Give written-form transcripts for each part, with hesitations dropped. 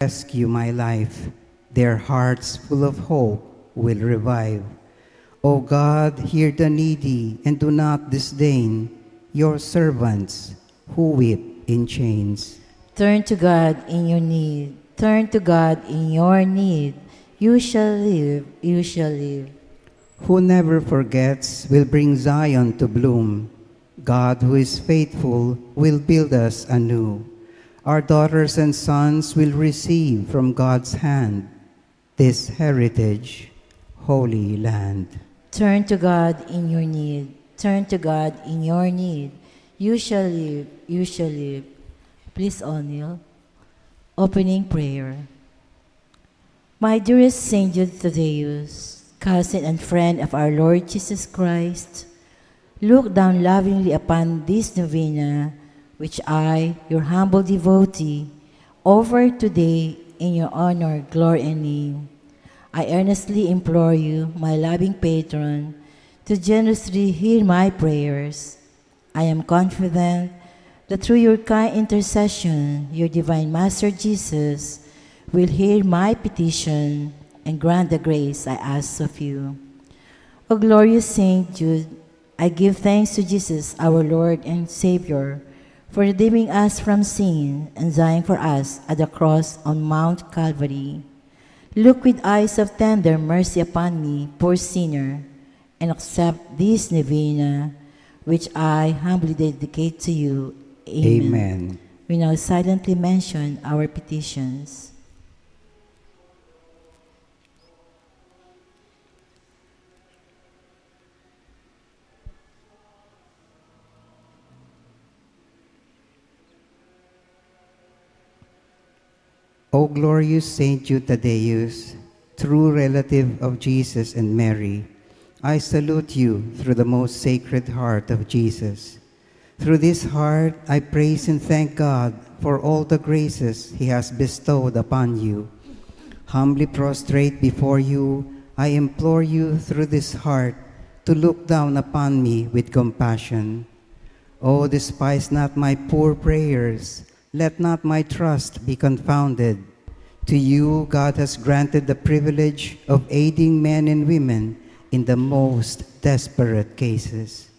rescue my life. Their hearts full of hope will revive. O God, hear the needy and do not disdain your servants who weep in chains. Turn to God in your need. Turn to God in your need. You shall live, you shall live. Who never forgets will bring Zion to bloom. God who is faithful will build us anew. Our daughters and sons will receive from God's hand this heritage, holy land. Turn to God in your need. Turn to God in your need. You shall live, you shall live. Please all kneel. Opening prayer. My dearest Saint Jude Thaddeus, cousin and friend of our Lord Jesus Christ, look down lovingly upon this novena, which I, your humble devotee, offer today in your honor, glory, and name. I earnestly implore you, my loving patron, to generously hear my prayers. I am confident that through your kind intercession, your divine Master Jesus will hear my petition and grant the grace I ask of you. O glorious Saint Jude, I give thanks to Jesus, our Lord and Savior, for redeeming us from sin and dying for us at the cross on Mount Calvary. Look with eyes of tender mercy upon me, poor sinner, and accept this novena, which I humbly dedicate to you. Amen. Amen. We now silently mention our petitions. O glorious Saint Jude Thaddeus, true relative of Jesus and Mary, I salute you through the most sacred heart of Jesus. Through this heart, I praise and thank God for all the graces He has bestowed upon you. Humbly prostrate before you, I implore you through this heart to look down upon me with compassion. Oh, despise not my poor prayers. Let not my trust be confounded. To you, God has granted the privilege of aiding men and women in the most desperate cases.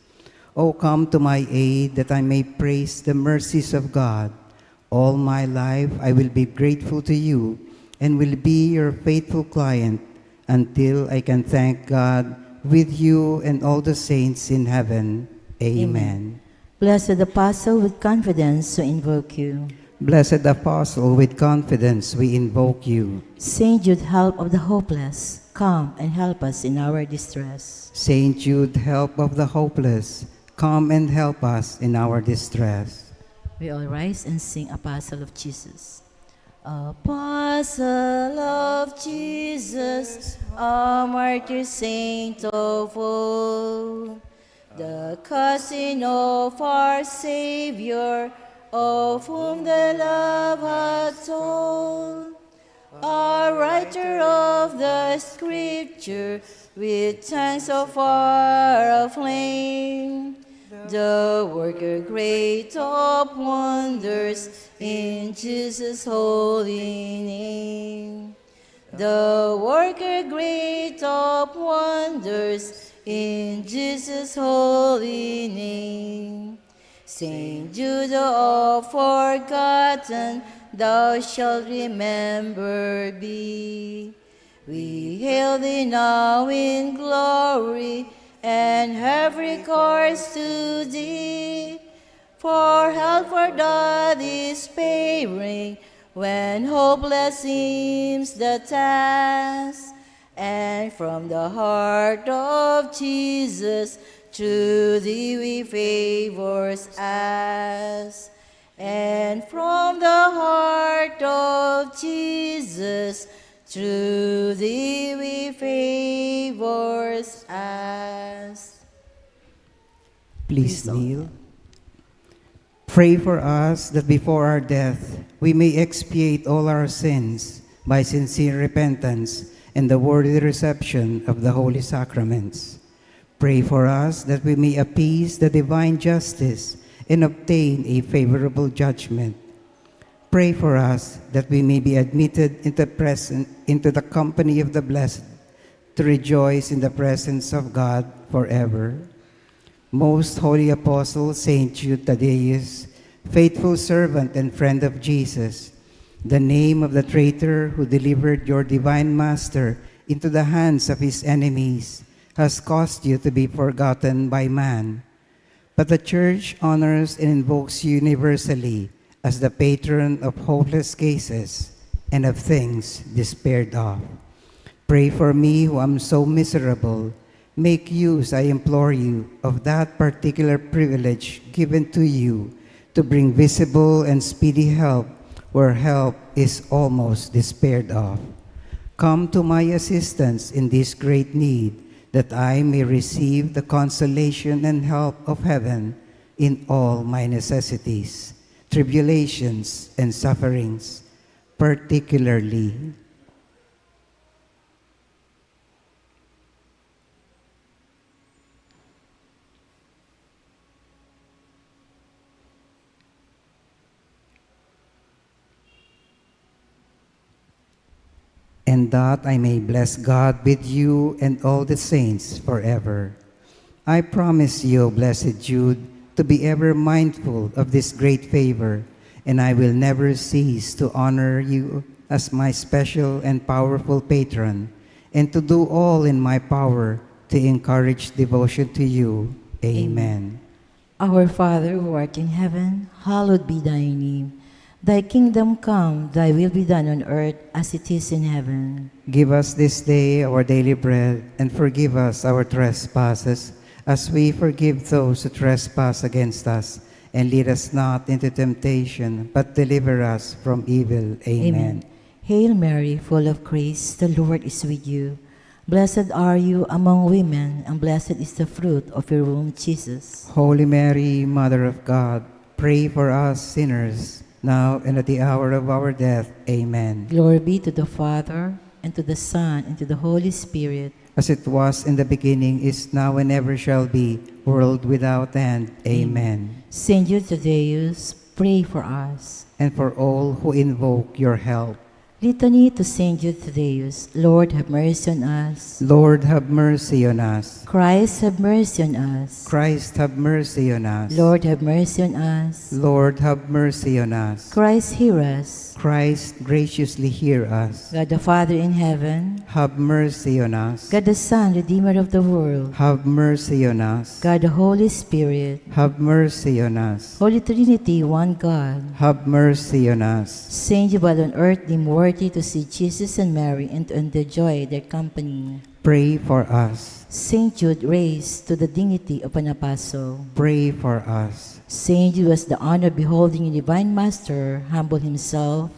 Oh, come to my aid that I may praise the mercies of God. All my life I will be grateful to you and will be your faithful client until I can thank God with you and all the saints in heaven. Amen. Blessed Apostle, with confidence we invoke you. Blessed Apostle, with confidence we invoke you. Saint Jude, help of the hopeless, come and help us in our distress. Saint Jude, help of the hopeless, come and help us in our distress. We all rise and sing Apostle of Jesus. Apostle of Jesus, a martyr saint of old, the cousin of our Savior, of whom the love hath told, a writer of the Scripture, with tongues so far aflame, the worker great of wonders in Jesus' holy name. The worker great of wonders in Jesus' holy name. Saint Jude, of forgotten, thou shalt remember be. We hail thee now in glory, and have recourse to thee. For help for the despairing, when hopeless seems the task. And from the heart of Jesus, to thee we favors ask. And from the heart of Jesus, to thee we favors ask. Please kneel. Pray for us that before our death we may expiate all our sins by sincere repentance and the worthy reception of the holy sacraments. Pray for us that we may appease the divine justice and obtain a favorable judgment. Pray for us that we may be admitted into the company of the blessed, to rejoice in the presence of God forever. Most Holy Apostle Saint Jude Thaddeus, faithful servant and friend of Jesus, the name of the traitor who delivered your divine Master into the hands of his enemies has caused you to be forgotten by man. But the Church honors and invokes you universally as the patron of hopeless cases and of things despaired of. Pray for me who am so miserable. Make use, I implore you, of that particular privilege given to you to bring visible and speedy help where help is almost despaired of. Come to my assistance in this great need, that I may receive the consolation and help of heaven in all my necessities, tribulations, and sufferings, particularly and that I may bless God with you and all the saints forever. I promise you, blessed Jude, to be ever mindful of this great favor, and I will never cease to honor you as my special and powerful patron, and to do all in my power to encourage devotion to you. Amen. Our Father who art in heaven, hallowed be thy name. Thy kingdom come, thy will be done on earth as it is in heaven. Give us this day our daily bread, and forgive us our trespasses, as we forgive those who trespass against us. And lead us not into temptation, but deliver us from evil. Amen. Hail Mary, full of grace, the Lord is with you. Blessed are you among women, and blessed is the fruit of your womb, Jesus. Holy Mary, Mother of God, pray for us sinners, now and at the hour of our death. Amen. Glory be to the Father, and to the Son, and to the Holy Spirit. As it was in the beginning, is now, and ever shall be, world without end. Amen. Saint Jude Thaddeus, pray for us. And for all who invoke your help. Litany to Saint Jude Thaddeus. Lord, have mercy on us. Lord, have mercy on us. Christ, have mercy on us. Christ, have mercy on us. Lord, have mercy on us. Lord, have mercy on us. Christ, hear us. Christ, graciously hear us. God the Father in heaven, Have mercy on us. God the Son, Redeemer of the world, Have mercy on us. God the Holy Spirit, Have mercy on us. Holy Trinity, one God. Have mercy on us. Saint you but on earth deemed worthy to see Jesus and Mary and to enjoy their company. Pray for us. Saint Jude raised to the dignity of an apostle. Pray for us. Saint Jude was the honor of beholding your divine Master humble himself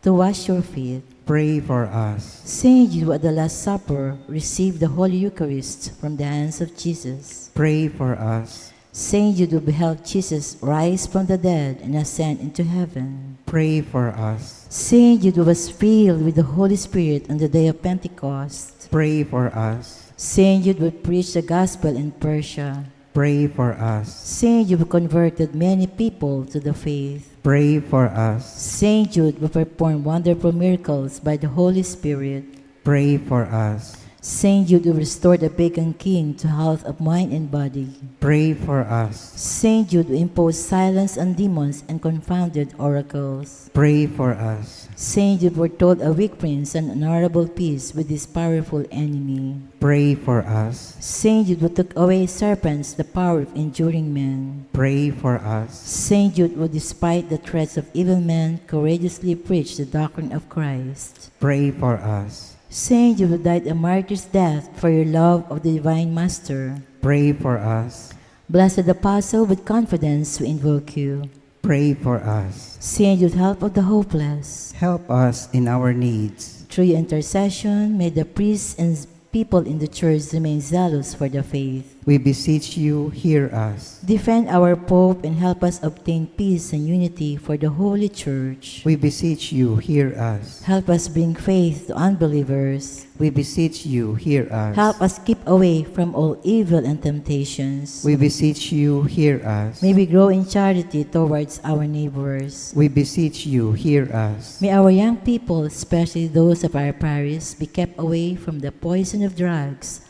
to wash your feet. Pray for us. Saint Jude at the Last Supper received the Holy Eucharist from the hands of Jesus. Pray for us. Saint Jude who beheld Jesus rise from the dead and ascend into heaven. Pray for us. Saint Jude who was filled with the Holy Spirit on the day of Pentecost. Pray for us. Saint Jude who preached the gospel in Persia. Pray for us. Saint Jude who converted many people to the faith. Pray for us. Saint Jude who performed wonderful miracles by the Holy Spirit. Pray for us. Saint Jude who restored the pagan king to health of mind and body. Pray for us. Saint Jude who imposed silence on demons and confounded oracles. Pray for us. Saint Jude foretold a weak prince and honorable peace with his powerful enemy. Pray for us. Saint Jude who took away serpents the power of enduring men. Pray for us. Saint Jude who, despite the threats of evil men, courageously preached the doctrine of Christ. Pray for us. Saint Jude who died a martyr's death for your love of the divine Master. Pray for us. Blessed Apostle, with confidence we invoke you. Pray for us. Saint Jude, help of the hopeless. Help us in our needs. Through your intercession, may the priests and people in the church remain zealous for the faith. We beseech you, hear us. Defend our Pope and help us obtain peace and unity for the Holy Church. We beseech you, hear us. Help us bring faith to unbelievers. We beseech you, hear us. Help us keep away from all evil and temptations. We beseech you, hear us. May we grow in charity towards our neighbors. We beseech you, hear us. May our young people, especially those of our parish, be kept away from the poison of drugs,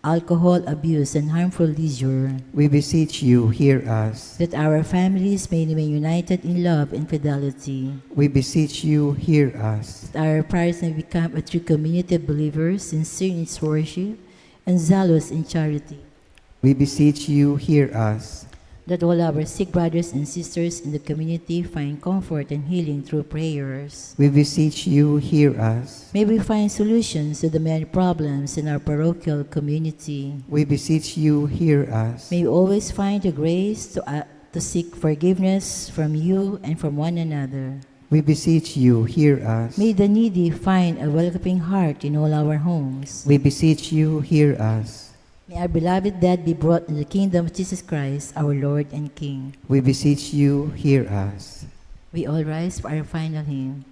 alcohol abuse, and harmful leisure. We beseech you, hear us. That our families may remain united in love and fidelity. We beseech you, hear us. That our parish may become a true community of believers, sincere in its worship and zealous in charity. We beseech you, hear us. That all our sick brothers and sisters in the community find comfort and healing through prayers. We beseech you, hear us. May we find solutions to the many problems in our parochial community. We beseech you, hear us. May we always find the grace to seek forgiveness from you and from one another. We beseech you, hear us. May the needy find a welcoming heart in all our homes. We beseech you, hear us. May our beloved dead be brought in the kingdom of Jesus Christ, our Lord and King. We beseech you, hear us. We all rise for our final hymn.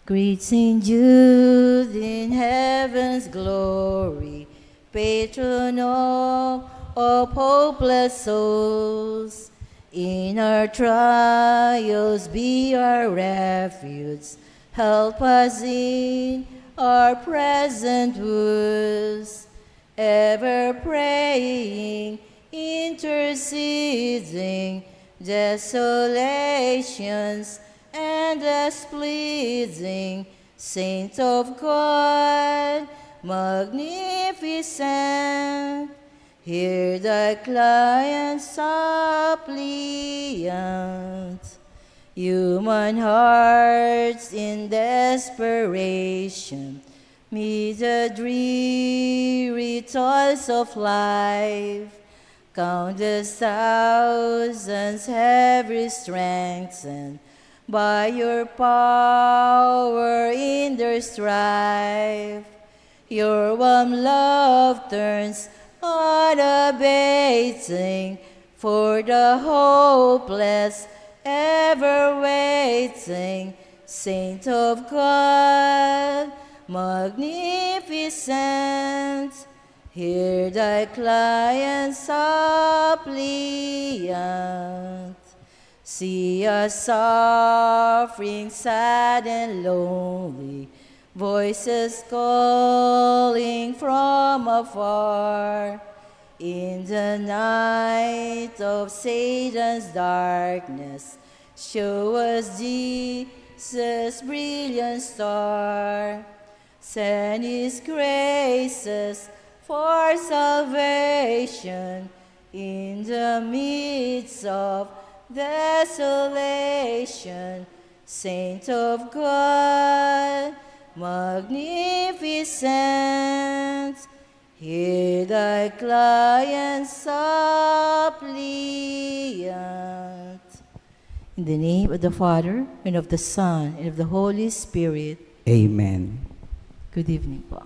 Great Saint Jude in heaven's glory, patron of hopeless souls, in our trials be our refuge, help us in our present woes. Ever praying, interceding, desolations endless pleading, Saint of God, magnificent, hear thy client suppliant. Human hearts in desperation meet the dreary toils of life. Countless thousands heavily strengthened by your power in their strife. Your warm love turns unabating for the hopeless, ever waiting. Saint of God, magnificent, hear thy client suppliant. See us suffering, sad and lonely, voices calling from afar. In the night of Satan's darkness, show us Jesus' brilliant star. Send his graces for salvation in the midst of desolation. Saint of God, magnificent, hear thy client suppliant. In the name of the Father, and of the Son, and of the Holy Spirit. Amen. Good evening po.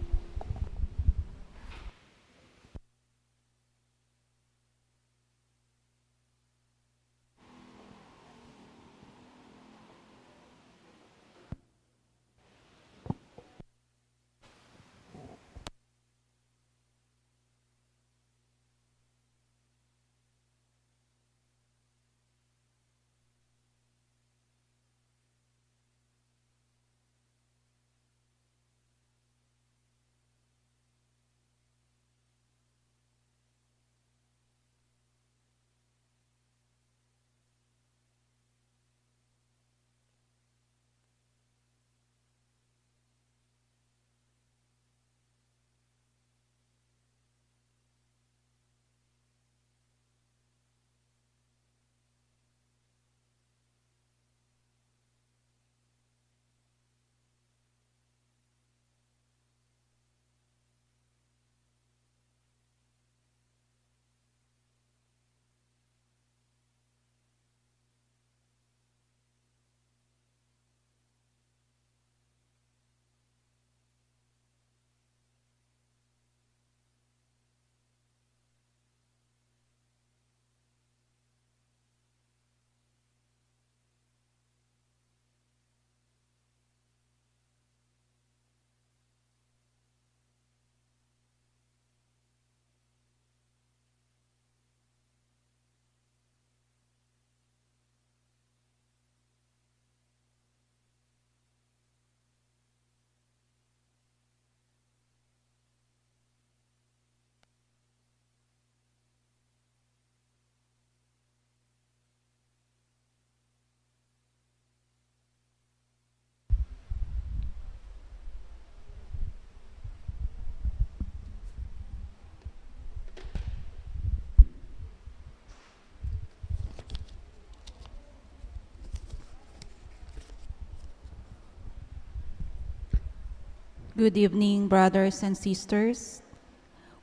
Good evening, brothers and sisters.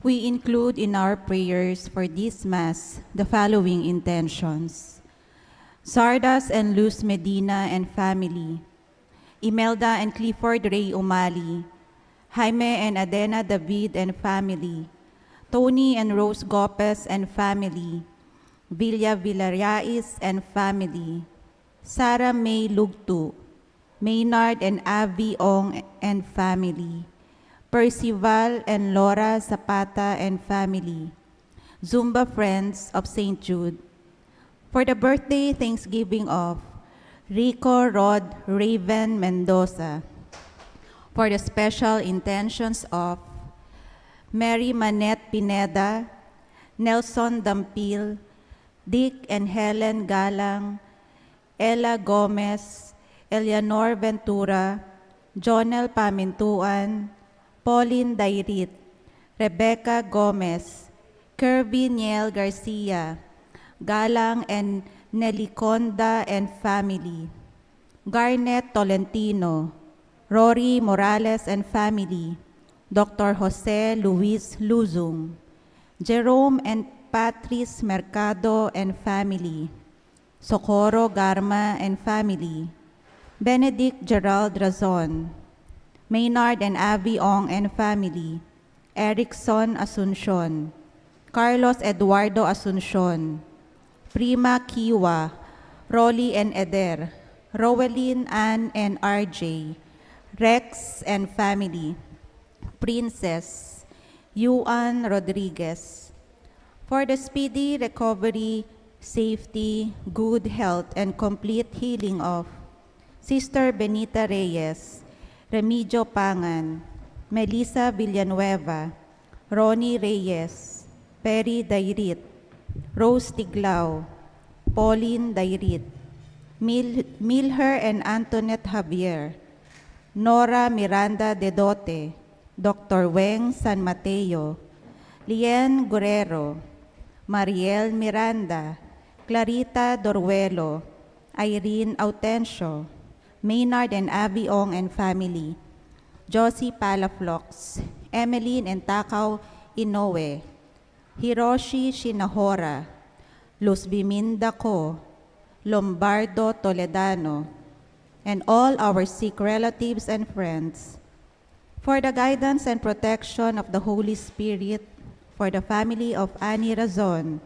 We include in our prayers for this Mass the following intentions: Sardas and Luz Medina and family, Imelda and Clifford Ray Umali, Jaime and Adena David and family, Tony and Rose Gopez and family, Villa Villarreais and family, Sarah May Lugtu, Maynard and Avi Ong and family, Percival and Laura Zapata and family, Zumba Friends of St. Jude. For the birthday Thanksgiving of Rico Rod Raven Mendoza. For the special intentions of Mary Manette Pineda, Nelson Dampil, Dick and Helen Galang, Ella Gomez, Eleanor Ventura, Jonel Pamintuan, Pauline Dairit, Rebecca Gomez, Kirby Niel Garcia, Galang and Neliconda and family, Garnet Tolentino, Rory Morales and family, Dr. Jose Luis Luzung, Jerome and Patrice Mercado and family, Socorro Garma and family, Benedict Gerald Razon, Maynard and Avi Ong and family, Erickson Asuncion, Carlos Eduardo Asuncion, Prima Kiwa, Rolly and Eder, Rowelyn Ann and RJ, Rex and family, Princess, Yuan Rodriguez. For the speedy recovery, safety, good health, and complete healing of Sister Benita Reyes, Remigio Pangan, Melissa Villanueva, Ronnie Reyes, Perry Dairit, Rose Tiglao, Pauline Dairit, Milher and Antoinette Javier, Nora Miranda Dedote, Dr. Weng San Mateo, Lien Guerrero, Mariel Miranda, Clarita Doruelo, Irene Autencio, Maynard and Avi Ong and family, Josie Palaflox, Emeline and Takaw Inoue, Hiroshi Shinahora, Luz Biminda Ko, Lombardo Toledano, and all our sick relatives and friends. For the guidance and protection of the Holy Spirit, for the family of Annie Razon,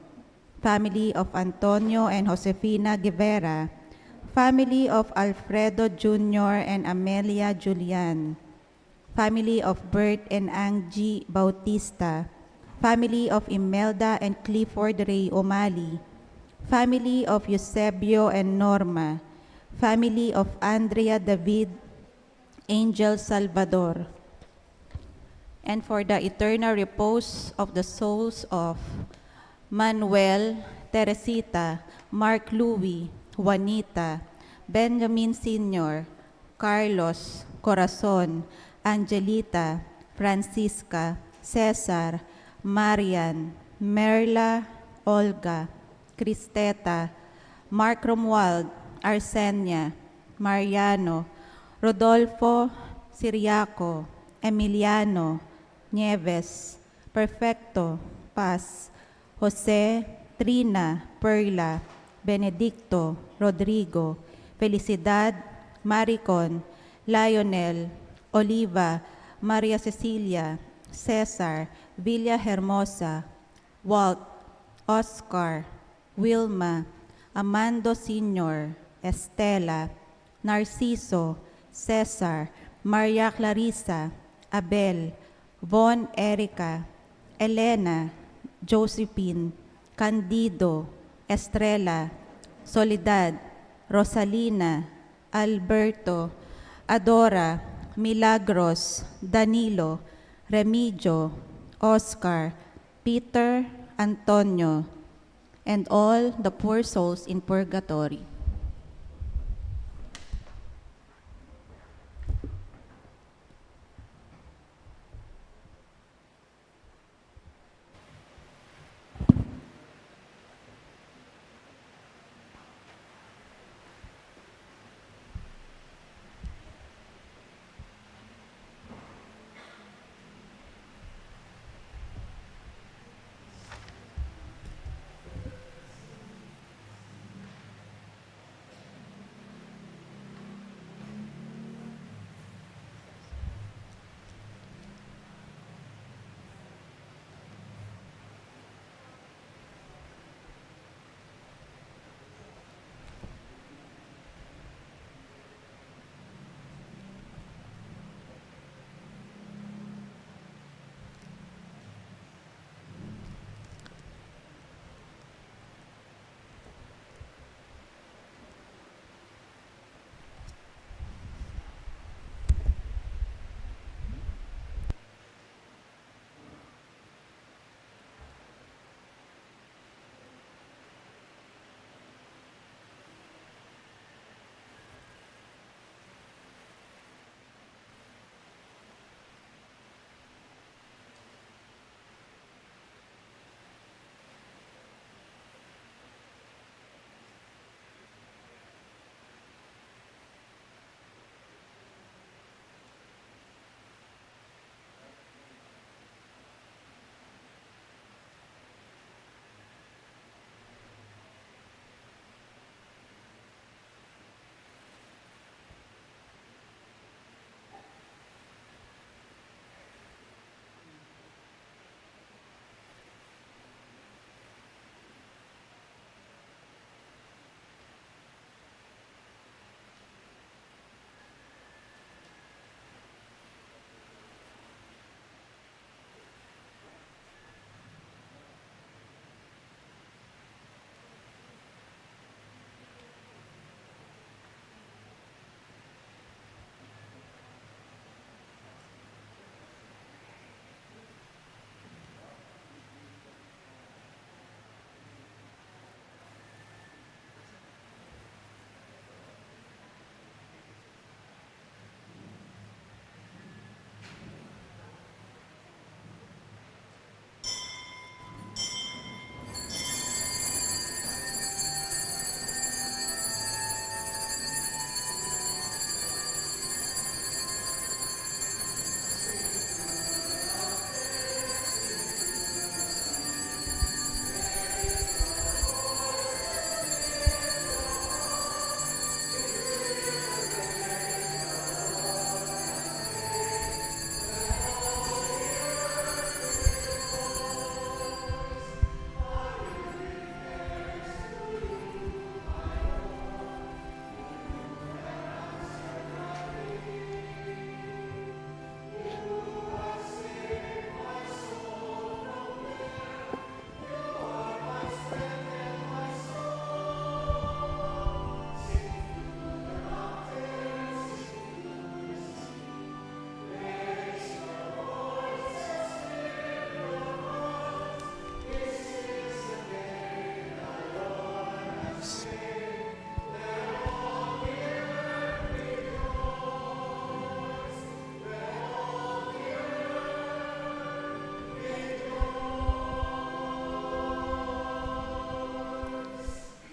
family of Antonio and Josefina Guevara, family of Alfredo Jr. and Amelia Julian, family of Bert and Angie Bautista, family of Imelda and Clifford Ray O'Malley, family of Eusebio and Norma, family of Andrea David, Angel Salvador, and for the eternal repose of the souls of Manuel, Teresita, Mark Louis, Juanita, Benjamin Sr., Carlos, Corazon, Angelita, Francisca, Cesar, Marian, Merla, Olga, Cristeta, Mark Romuald, Arsenia, Mariano, Rodolfo, Siriaco, Emiliano, Nieves, Perfecto, Paz, Jose, Trina, Perla, Benedicto, Rodrigo, Felicidad, Maricon, Lionel, Oliva, Maria Cecilia, Cesar, Villa Hermosa, Walt, Oscar, Wilma, Amando Sr., Estela, Narciso, Cesar, Maria Clarissa, Abel, Von Erica, Elena, Josephine, Candido, Estrella, Soledad, Rosalina, Alberto, Adora, Milagros, Danilo, Remigio, Oscar, Peter, Antonio, and all the poor souls in purgatory.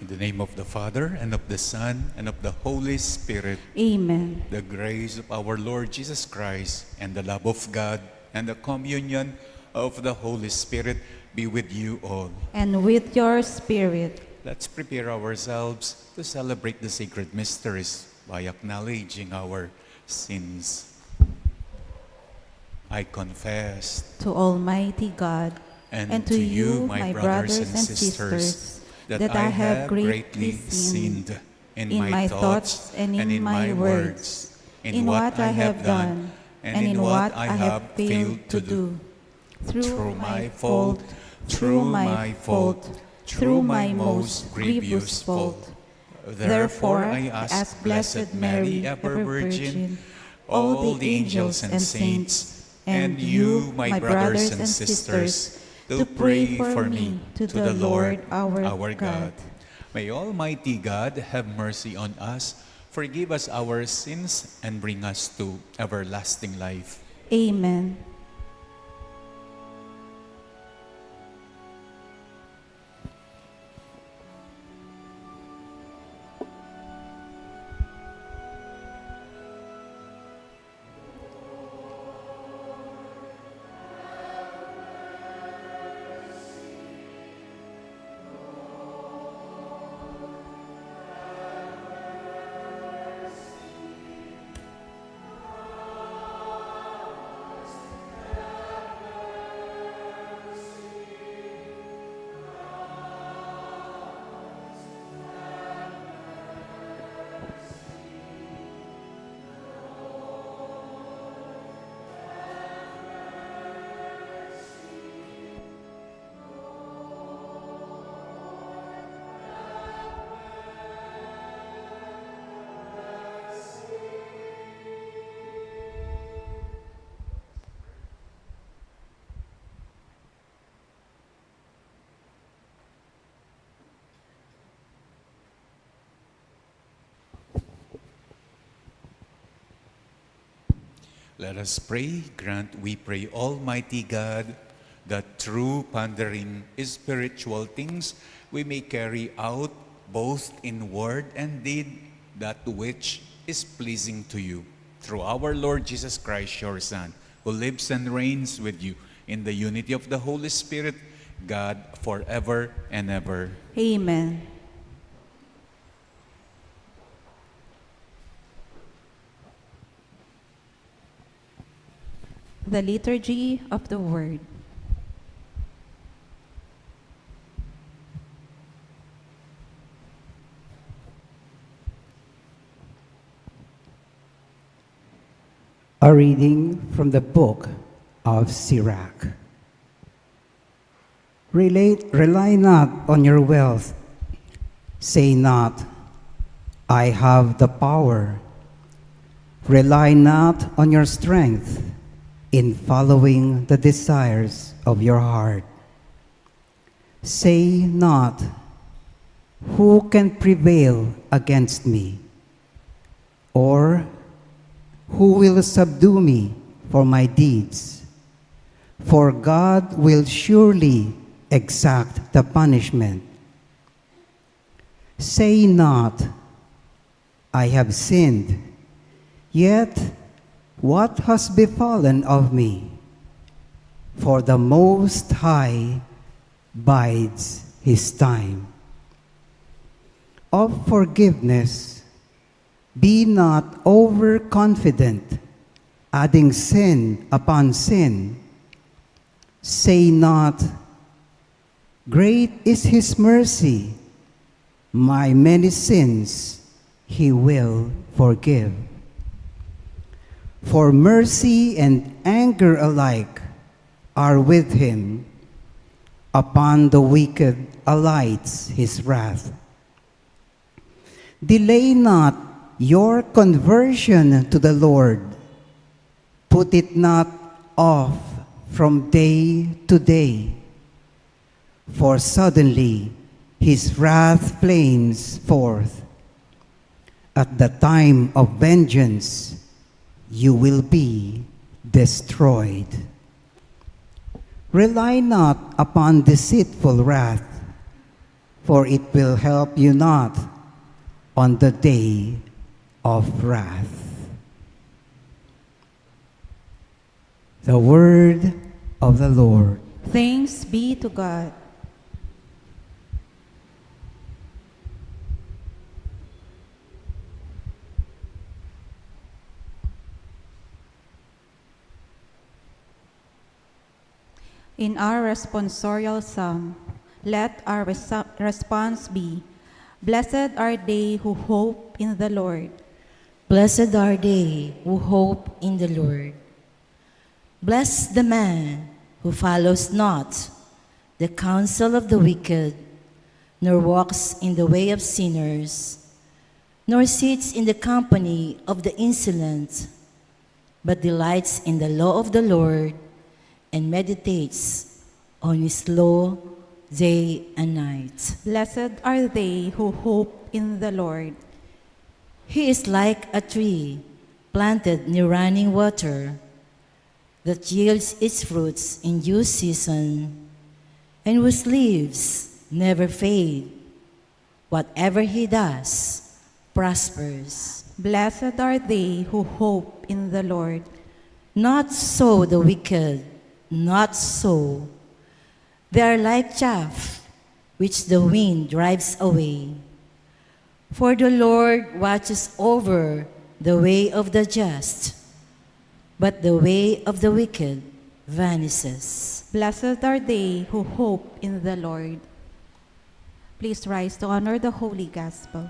the name of the Father, and of the Son, and of the Holy Spirit. Amen. The grace of our Lord Jesus Christ, and the love of God, and the communion of the Holy Spirit be with you all. And with your spirit. Let's prepare ourselves to celebrate the sacred mysteries by acknowledging our sins. I confess To Almighty God and to you, my brothers and sisters, that I have greatly sinned in my thoughts and in my words, in what I have done and in what I have failed to do. Through my fault, through my most grievous fault. Therefore I ask Blessed Mary, ever Virgin, all the angels and saints, and you, my brothers and sisters, to pray for me to the Lord our God. May Almighty God have mercy on us, forgive us our sins, and bring us to everlasting life. Amen. Let us pray. Grant, we pray, Almighty God, that through pondering spiritual things, we may carry out both in word and deed that which is pleasing to you. Through our Lord Jesus Christ, your Son, who lives and reigns with you in the unity of the Holy Spirit, God, forever and ever. Amen. The Liturgy of the Word. A reading from the book of Sirach. Rely not on your wealth. Say not, I have the power. Rely not on your strength in following the desires of your heart. Say not, who can prevail against me? Or who will subdue me for my deeds? For God will surely exact the punishment. Say not, I have sinned, yet what has befallen of me? For the Most High bides his time. Of forgiveness, be not overconfident, adding sin upon sin. Say not, great is his mercy, my many sins he will forgive. For mercy and anger alike are with him. Upon the wicked alights his wrath. Delay not your conversion to the Lord. Put it not off from day to day. For suddenly his wrath flames forth. At the time of vengeance, you will be destroyed. Rely not upon deceitful wrath, for it will help you not on the day of wrath. The word of the Lord. Thanks be to God. In our responsorial psalm, let our response be, Blessed are they who hope in the Lord. Blessed are they who hope in the Lord. Bless the man who follows not the counsel of the wicked, nor walks in the way of sinners, nor sits in the company of the insolent, but delights in the law of the Lord, and meditates on his law day and night. Blessed are they who hope in the Lord. He is like a tree planted near running water that yields its fruits in due season, and whose leaves never fade. Whatever he does prospers. Blessed are they who hope in the Lord. Not so the wicked, not so. They are like chaff, which the wind drives away. For the Lord watches over the way of the just, but the way of the wicked vanishes. Blessed are they who hope in the Lord. Please rise to honor the Holy Gospel.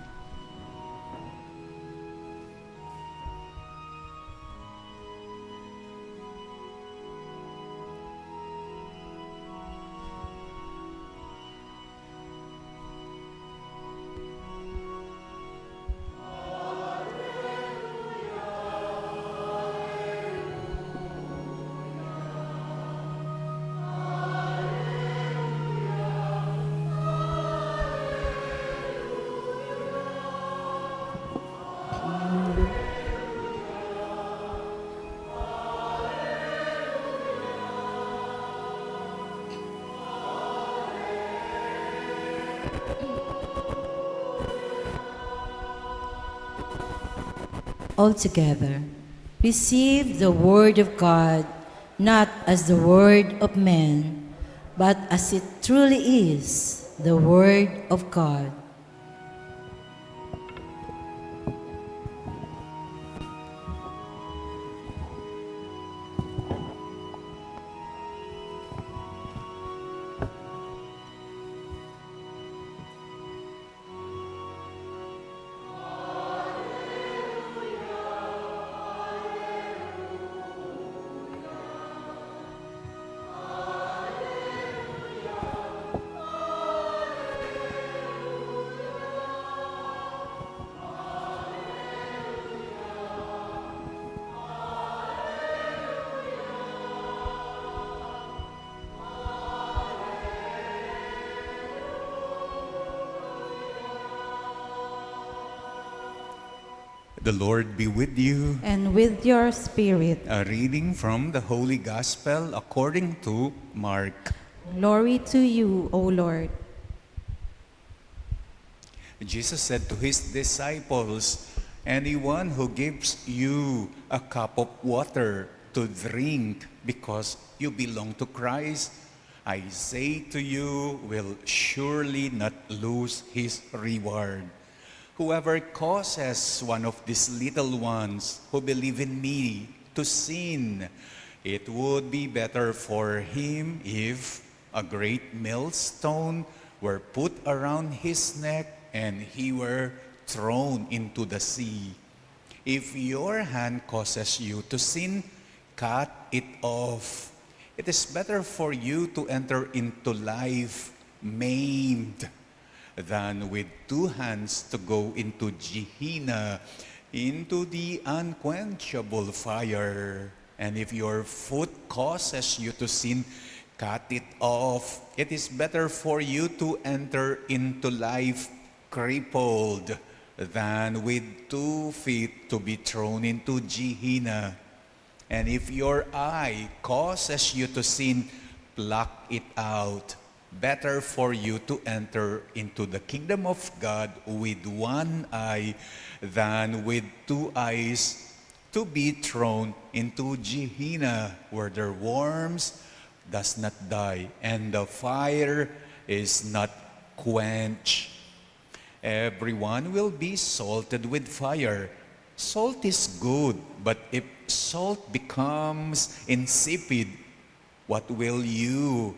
Altogether, receive the word of God not as the word of man, but as it truly is, the word of God. The Lord be with you. And with your spirit. A reading from the Holy Gospel according to Mark. Glory to you, O Lord. Jesus said to his disciples, anyone who gives you a cup of water to drink because you belong to Christ, I say to you, will surely not lose his reward. Whoever causes one of these little ones who believe in me to sin, it would be better for him if a great millstone were put around his neck and he were thrown into the sea. If your hand causes you to sin, cut it off. It is better for you to enter into life maimed than with two hands to go into Gehenna, into the unquenchable fire. And if your foot causes you to sin, cut it off. It is better for you to enter into life crippled than with 2 feet to be thrown into Gehenna. And if your eye causes you to sin, pluck it out. Better for you to enter into the kingdom of God with one eye than with two eyes to be thrown into Gehenna, where their worms does not die and the fire is not quenched. Everyone will be salted with fire. Salt is good, but if salt becomes insipid, what will you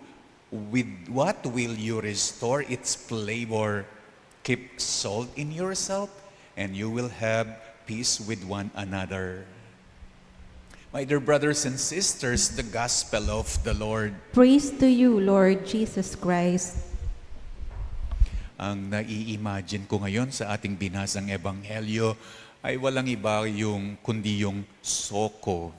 restore its flavor? Keep salt in yourself, and you will have peace with one another. My dear brothers and sisters, the gospel of the Lord. Praise to you, Lord Jesus Christ. Ang nai-imagine ko ngayon sa ating binasang ebanghelyo ay walang iba kundi yung SOCO,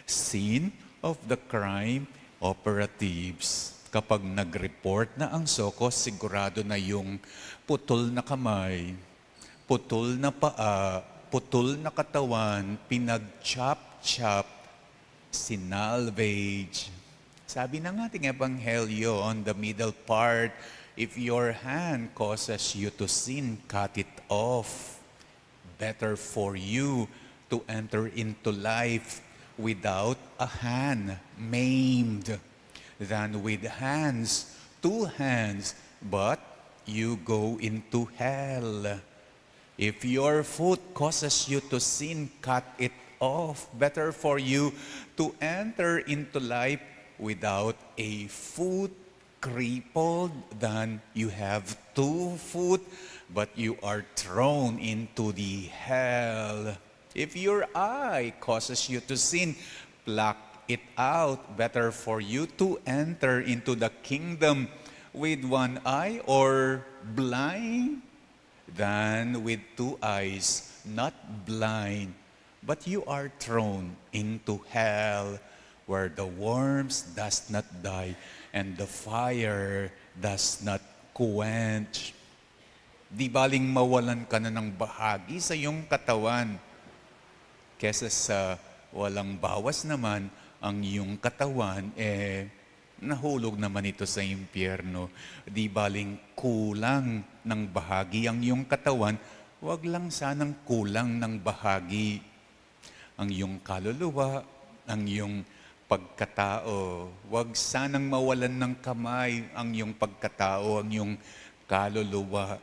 Scene of the Crime Operatives. Kapag nag-report na ang SOCO, sigurado na yung putol na kamay, putol na paa, putol na katawan, pinag-chop-chop, sinalvage. Sabi ng ating ebanghelyo on the middle part, if your hand causes you to sin, cut it off. Better for you to enter into life without a hand, maimed, than with hands, two hands, but you go into hell. If your foot causes you to sin, cut it off. Better for you to enter into life without a foot, crippled, than you have 2 foot, but you are thrown into the hell. If your eye causes you to sin, pluck it out. Better for you to enter into the kingdom with one eye or blind than with 2 eyes, not blind, but you are thrown into hell, where the worms does not die and the fire does not quench. Di baling mawalan ka na ng bahagi sa iyong katawan, kesa sa walang bawas naman ang iyong katawan, nahulog naman ito sa impyerno. Di baling kulang ng bahagi ang iyong katawan, wag lang sanang kulang ng bahagi ang iyong kaluluwa, ang iyong pagkatao. Wag sanang mawalan ng kamay ang iyong pagkatao, ang iyong kaluluwa.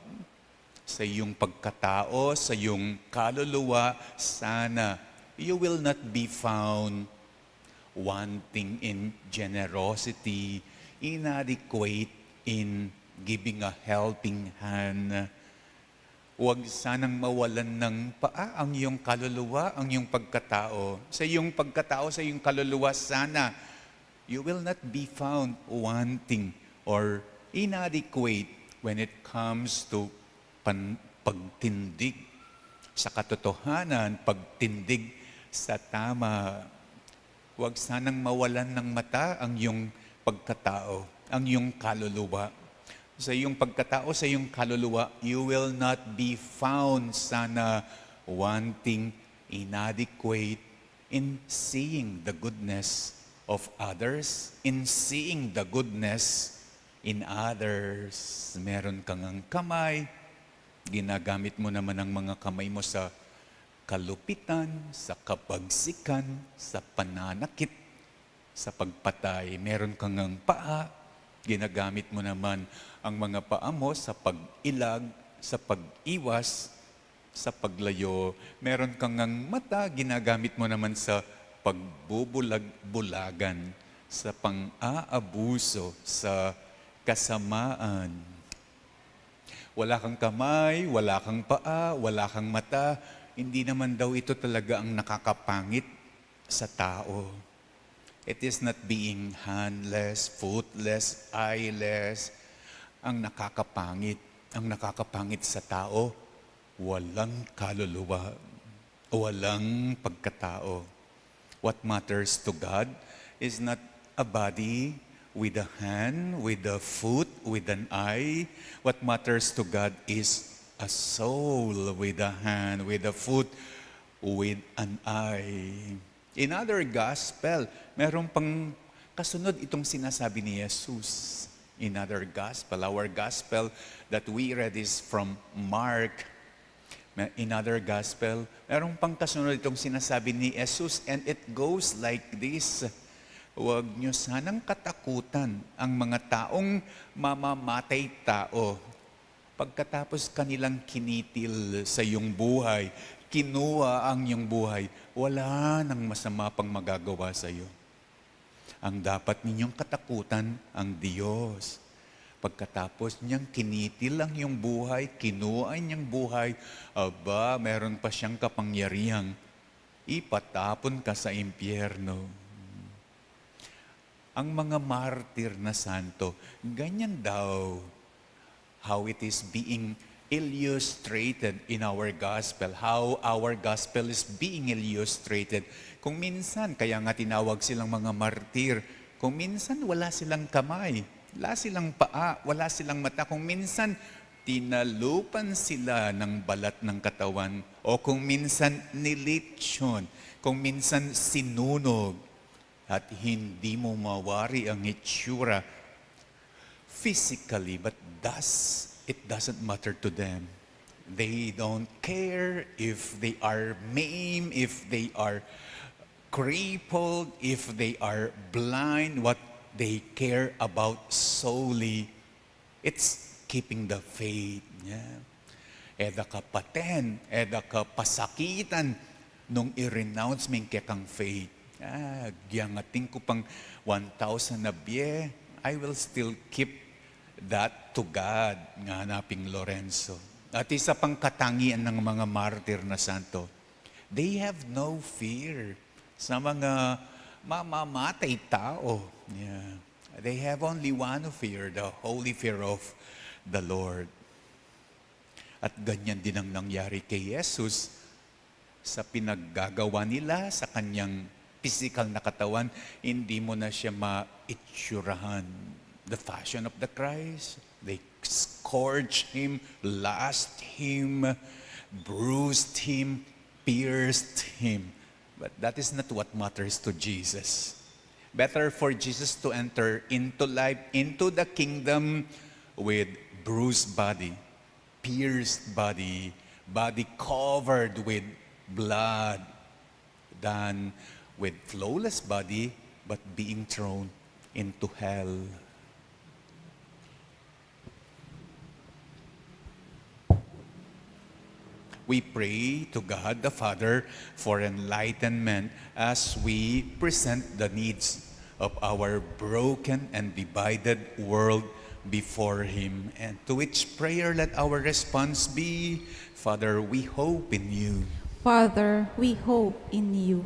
Sa iyong pagkatao, sa iyong kaluluwa, sana you will not be found wanting in generosity, inadequate in giving a helping hand. Huwag sanang mawalan ng paa ang iyong kaluluwa, ang iyong pagkatao. Sa iyong pagkatao, sa iyong kaluluwa, sana you will not be found wanting or inadequate when it comes to pagtindig sa katotohanan, pagtindig sa tama. Huwag sanang mawalan ng mata ang iyong pagkatao, ang iyong kaluluwa. Sa iyong pagkatao, sa iyong kaluluwa, you will not be found sana wanting, inadequate in seeing the goodness of others, in seeing the goodness in others. Meron kang ang kamay, ginagamit mo naman ang mga kamay mo sa kalupitan, sa kapagsikan, sa pananakit, sa pagpatay. Meron kang ang paa, ginagamit mo naman ang mga paa mo sa pag-ilag, sa pag-iwas, sa paglayo. Meron kang ang mata, ginagamit mo naman sa pagbubulag-bulagan, sa pang-aabuso, sa kasamaan. Wala kang kamay, wala kang paa, wala kang mata, hindi naman daw ito talaga ang nakakapangit sa tao. It is not being handless, footless, eyeless, ang nakakapangit. Ang nakakapangit sa tao, walang kaluluwa, walang pagkatao. What matters to God is not a body with a hand, with a foot, with an eye. What matters to God is a soul with a hand, with a foot, with an eye. In other gospel, meron pang kasunod itong sinasabi ni Jesus. in other gospel. Our gospel that we read is from Mark. In other gospel, merong pang kasunod itong sinasabi ni Jesus, and it goes like this: huwag nyo sanang katakutan ang mga taong mamamatay tao. Pagkatapos kanilang kinitil sa iyong buhay, kinuha ang iyong buhay, wala nang masama pang magagawa sa iyo. Ang dapat ninyong katakutan ang Diyos. Pagkatapos niyang kinitil ang iyong buhay, kinuha ang iyong buhay, aba, meron pa siyang kapangyarihang ipatapon ka sa impyerno. Ang mga martir na santo, ganyan daw how it is being illustrated in our gospel, how our gospel is being illustrated. Kung minsan, kaya nga tinawag silang mga martir, kung minsan wala silang kamay, wala silang paa, wala silang mata, kung minsan tinalupan sila ng balat ng katawan, o kung minsan nilitsyon, kung minsan sinunog, at hindi mo mawari ang itsura physically, but it doesn't matter to them. They don't care if they are maimed, if they are crippled, if they are blind. What they care about solely, it's keeping the faith. Yeah. Eda ka paten, eda ka pasakitan, nung i-renounce mo yung kekang faith. Giyangating ko pang 1,000 na biye, I will still keep that to God, nga hanaping Lorenzo. At isa pang katangian ng mga martir na santo, they have no fear sa mga mamamatay tao. Yeah. They have only one fear, the holy fear of the Lord. At ganyan din ang nangyari kay Jesus sa pinaggagawa nila sa kanyang physical na katawan. Hindi mo na siya maitsurahan. The fashion of the Christ, they scourged him, lashed him, bruised him, pierced him. But that is not what matters to Jesus. Better for Jesus to enter into life, into the kingdom with bruised body, pierced body, body covered with blood, than with flawless body, but being thrown into hell. We pray to God the Father for enlightenment as we present the needs of our broken and divided world before Him. And to which prayer let our response be, Father, we hope in You. Father, we hope in You.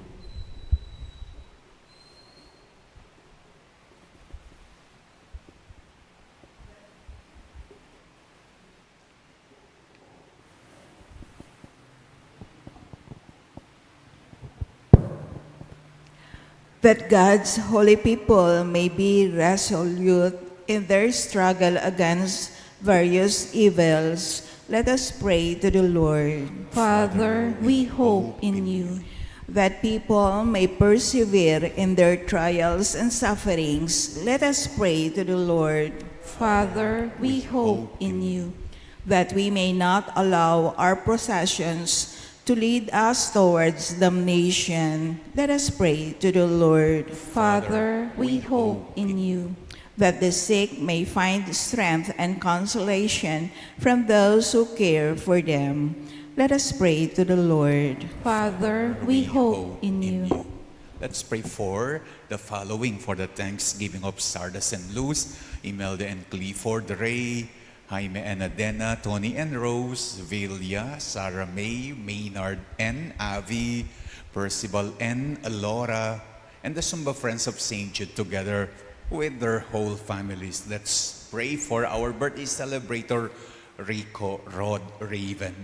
That God's holy people may be resolute in their struggle against various evils, let us pray to the Lord. Father, we hope in You. That people may persevere in their trials and sufferings, let us pray to the Lord. Father, we hope in You. That we may not allow our possessions to lead us towards damnation, let us pray to the Lord. Father, we hope in You. That the sick may find strength and consolation from those who care for them, let us pray to the Lord. Father, we hope in You. Let's pray for the following, for the thanksgiving of Sardas and Luz, Imelda and Clifford Ray, Jaime and Adena, Tony and Rose, Villa, Sarah May, Maynard and Avi, Percival and Laura, and the Sumba Friends of St. Jude together with their whole families. Let's pray for our birthday celebrator, Rico Rod Raven.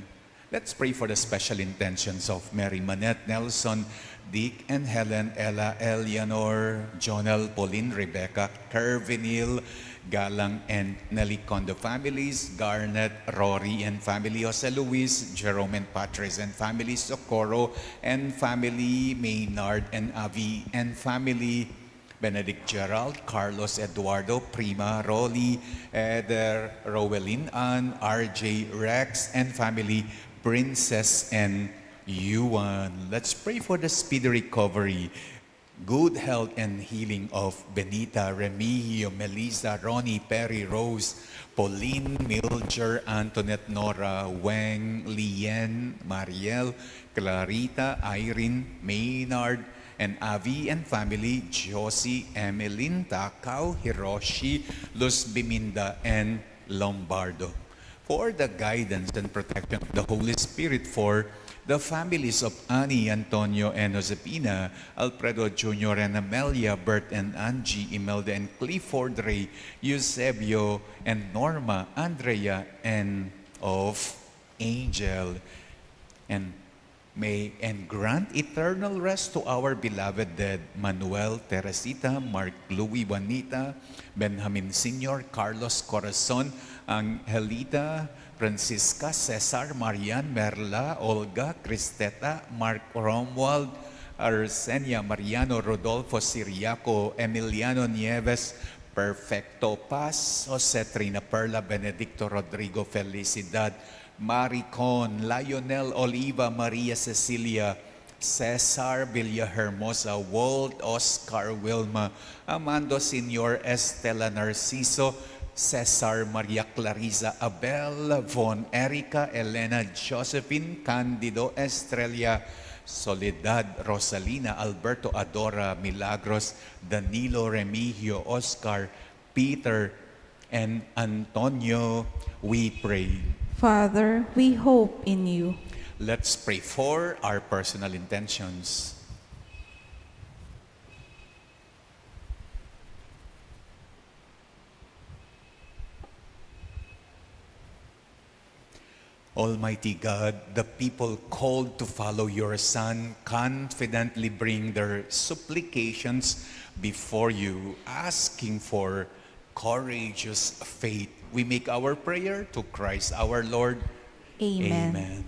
Let's pray for the special intentions of Mary Manette Nelson, Dick and Helen, Ella, Eleanor, Jonel, Pauline, Rebecca, Kervinil, Galang and Nelly Condo families, Garnet, Rory and family, Jose Luis, Jerome and Patrice and family, Socorro and family, Maynard and Avi and family, Benedict Gerald, Carlos Eduardo, Prima, Rolly, Eder, Rowelyn Ann, RJ, Rex, and family, Princess and Yuan. Let's pray for the speedy recovery, good health and healing of Benita, Remigio, Melissa, Ronnie, Perry, Rose, Pauline, Milger, Antoinette, Nora, Weng, Lien, Mariel, Clarita, Irene, Maynard, and Avi and family, Josie, Emeline, Takaw, Hiroshi, Luz Biminda, and Lombardo. For the guidance and protection of the Holy Spirit, for the families of Annie, Antonio, and Josepina, Alfredo Jr. and Amelia, Bert and Angie, Imelda and Clifford, Ray, Eusebio and Norma, Andrea, and of Angel. And may and grant eternal rest to our beloved dead, Manuel, Teresita, Mark, Louie, Juanita, Benjamin Sr., Carlos Corazon, Angelita, Francisca, Cesar, Marian, Merla, Olga, Cristeta, Mark Romuald, Arsenia, Mariano, Rodolfo, Siriaco, Emiliano Nieves, Perfecto Paz, Jose Trina Perla, Benedicto Rodrigo, Felicidad, Maricon, Lionel Oliva, Maria Cecilia, Cesar Villahermosa, Walt, Oscar Wilma, Amando Senior, Estela Narciso, Cesar Maria Clarisa, Abel, Von Erica, Elena, Josephine, Candido, Estrella, Soledad, Rosalina, Alberto, Adora, Milagros, Danilo, Remigio, Oscar, Peter, and Antonio, we pray. Father, we hope in you. Let's pray for our personal intentions. Almighty God, the people called to follow your Son confidently bring their supplications before you, asking for courageous faith. We make our prayer to Christ our Lord. Amen. Amen.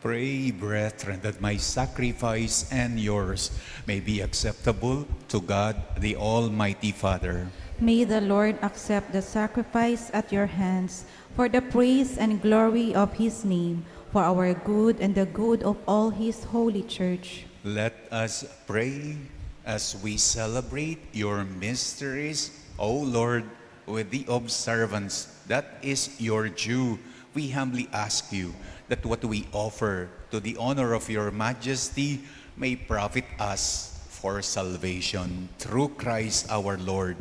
Pray, brethren, that my sacrifice and yours may be acceptable to God, the Almighty Father. May the Lord accept the sacrifice at your hands for the praise and glory of his name, for our good and the good of all his holy church. Let us pray as we celebrate your mysteries, O Lord, with the observance that is your due. We humbly ask you that what we offer to the honor of your majesty may profit us for salvation through Christ our Lord.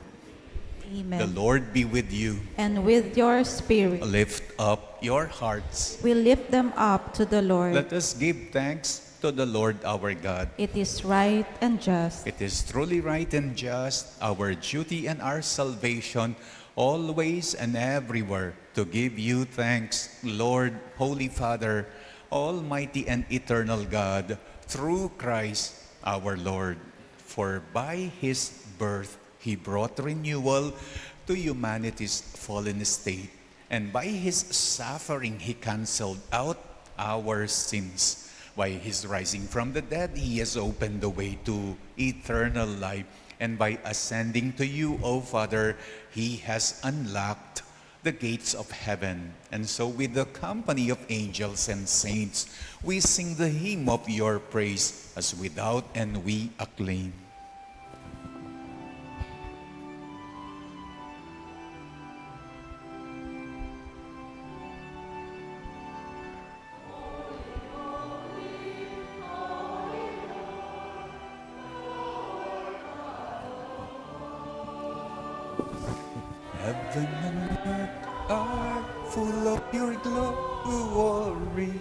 Amen. The Lord be with you. And with your spirit, Lift up your hearts. we lift them up to the Lord. Let us give thanks to the Lord our God. It is right and just. It is truly right and just, our duty and our salvation, always and everywhere, to give you thanks, Lord, Holy Father, Almighty and eternal God, through Christ our Lord. For by his birth, he brought renewal to humanity's fallen state, and by his suffering, he canceled out our sins. By his rising from the dead, he has opened the way to eternal life. And by ascending to you, O Father, he has unlocked the gates of heaven. And so with the company of angels and saints, we sing the hymn of your praise as without and we acclaim. Heaven and earth are full of your glory.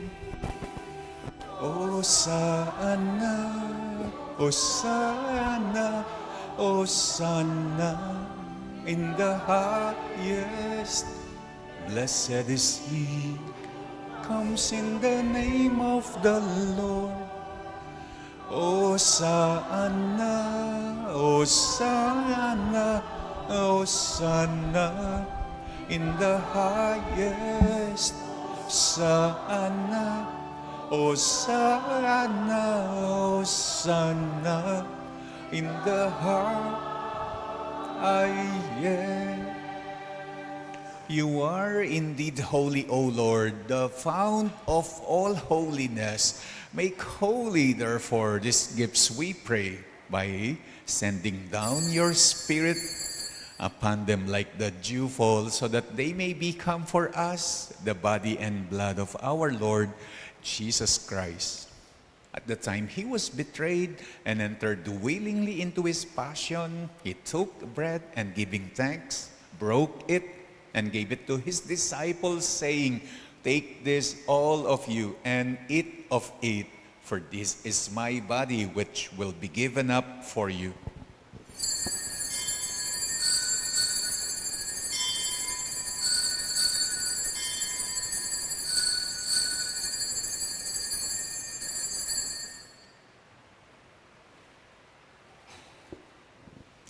Hosanna, Hosanna, Hosanna in the highest. Blessed is he, comes in the name of the Lord. Hosanna, Hosanna, Hosanna in the highest. Hosanna, Hosanna, Hosanna in the highest. You are indeed holy, O Lord, the fount of all holiness. Make holy, therefore, these gifts, we pray, by sending down your Spirit upon them like the dewfall, so that they may become for us the body and blood of our Lord Jesus Christ. At the time he was betrayed and entered willingly into his passion, he took bread and giving thanks, broke it and gave it to his disciples, saying, "Take this, all of you, and eat of it, for this is my body, which will be given up for you."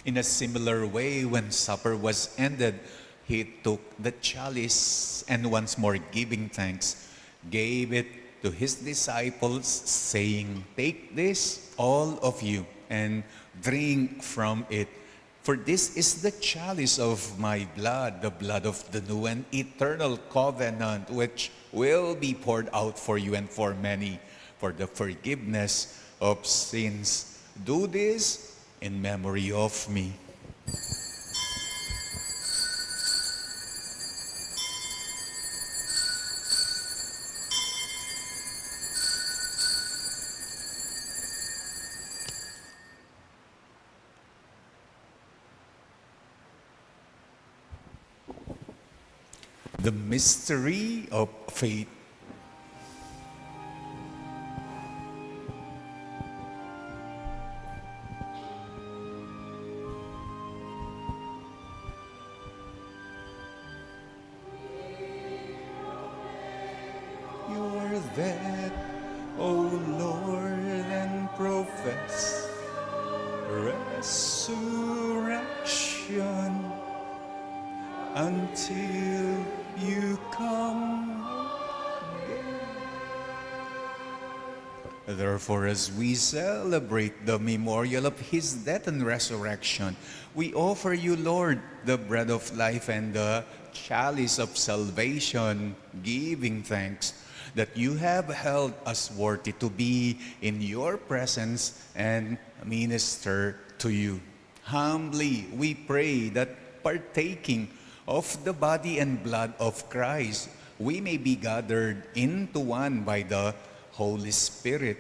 In a similar way, when supper was ended, he took the chalice and once more giving thanks, gave it to his disciples, saying, "Take this, all of you, and drink from it. For this is the chalice of my blood, the blood of the new and eternal covenant, which will be poured out for you and for many for the forgiveness of sins. Do this in memory of me." The mystery of faith. You are that, O Lord, and profess resurrection until you come again. Therefore, as we celebrate the memorial of his death and resurrection, we offer you, Lord, the bread of life and the chalice of salvation, giving thanks that you have held us worthy to be in your presence and minister to you. Humbly, we pray that partaking of the body and blood of Christ, we may be gathered into one by the Holy Spirit.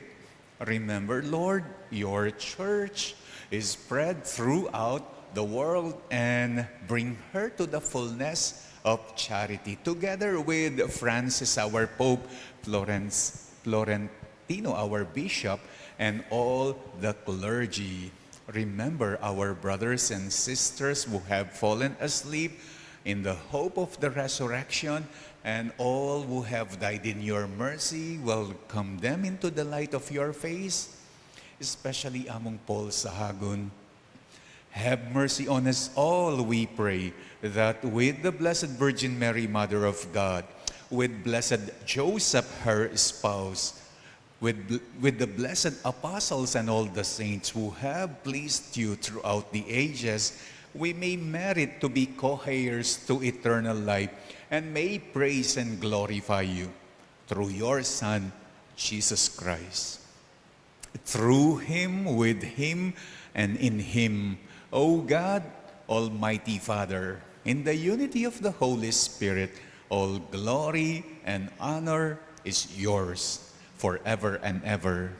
Remember, Lord, your church is spread throughout the world and bring her to the fullness of charity. Together with Francis, our Pope, Florentino, our Bishop, and all the clergy. Remember our brothers and sisters who have fallen asleep in the hope of the resurrection, and all who have died in your mercy. Welcome them into the light of your face, especially among Paul Sahagun. Have mercy on us all, we pray, that with the Blessed Virgin Mary, Mother of God, with Blessed Joseph, her spouse, with the blessed apostles and all the saints who have pleased you throughout the ages, we may merit to be co-heirs to eternal life and may praise and glorify you through your Son, Jesus Christ. Through him, with him, and in him, O God, Almighty Father, in the unity of the Holy Spirit, all glory and honor is yours forever and ever.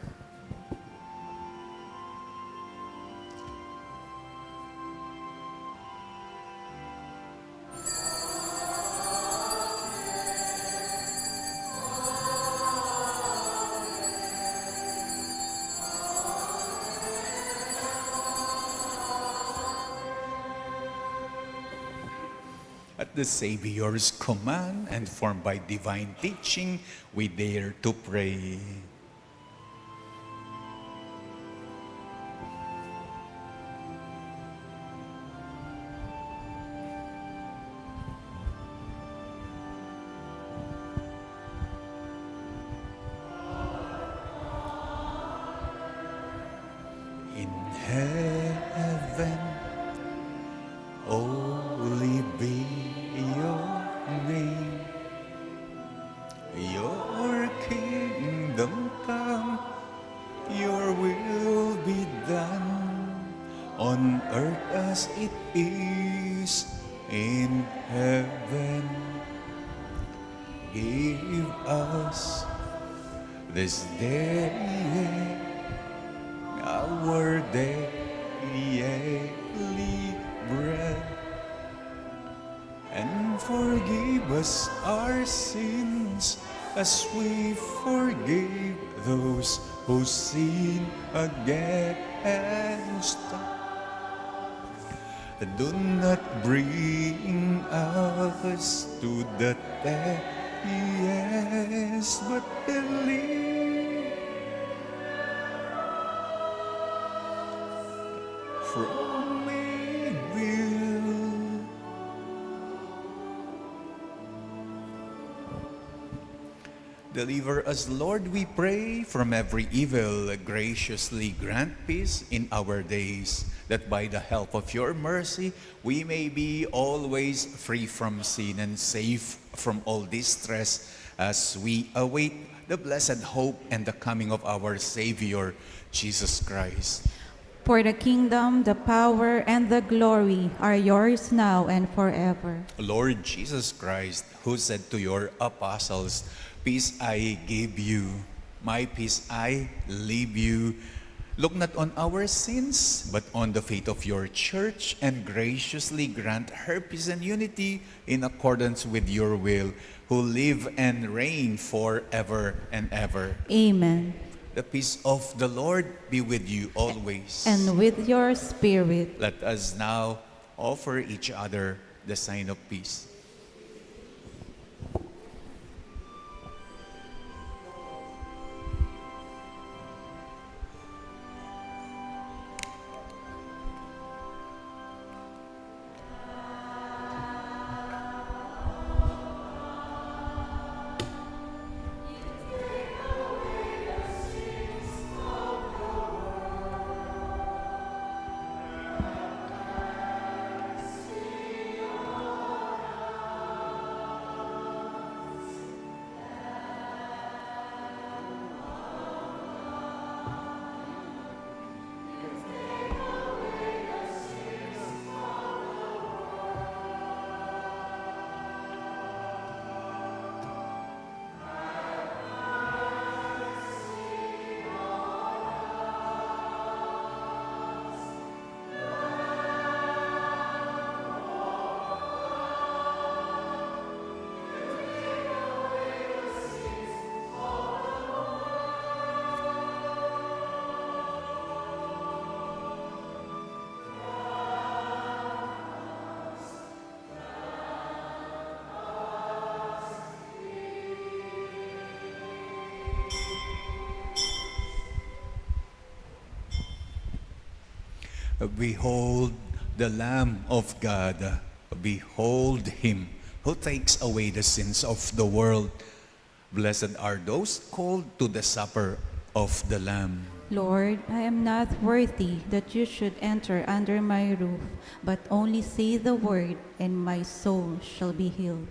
At the Savior's command and formed by divine teaching, we dare to pray. In heaven, holy be your name. Your kingdom come, your will be done on earth as it is in heaven. Give us this day our daily bread, and forgive us our sins as we forgive those who sin against us. Do not bring us to the test, yes, but deliver from evil. Deliver us, Lord, we pray, from every evil. Graciously grant peace in our days, that by the help of your mercy, we may be always free from sin and safe from all distress, as we await the blessed hope and the coming of our Savior, Jesus Christ. For the kingdom, the power, and the glory are yours now and forever. Lord Jesus Christ, who said to your apostles, "Peace I give you, my peace I leave you," look not on our sins, but on the faith of your church, and graciously grant her peace and unity in accordance with your will, who live and reign forever and ever. Amen. The peace of the Lord be with you always. And with your spirit. Let us now offer each other the sign of peace. Behold the Lamb of God. Behold him who takes away the sins of the world. Blessed are those called to the supper of the Lamb. Lord, I am not worthy that you should enter under my roof, but only say the word, and my soul shall be healed.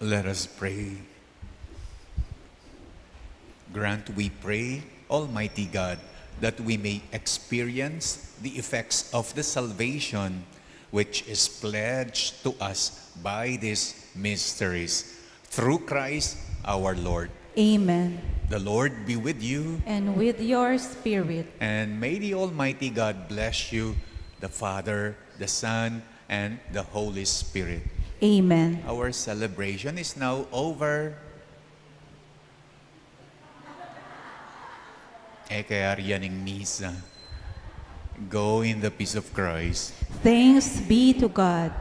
Let us pray. Grant, we pray, Almighty God, that we may experience the effects of the salvation which is pledged to us by these mysteries. Through Christ our Lord. Amen. The Lord be with you, And with your spirit. and may the Almighty God bless you, the Father, the Son, and the Holy Spirit. Amen. Our celebration is now over. Kaya riyan ang misa. Go in the peace of Christ. Thanks be to God.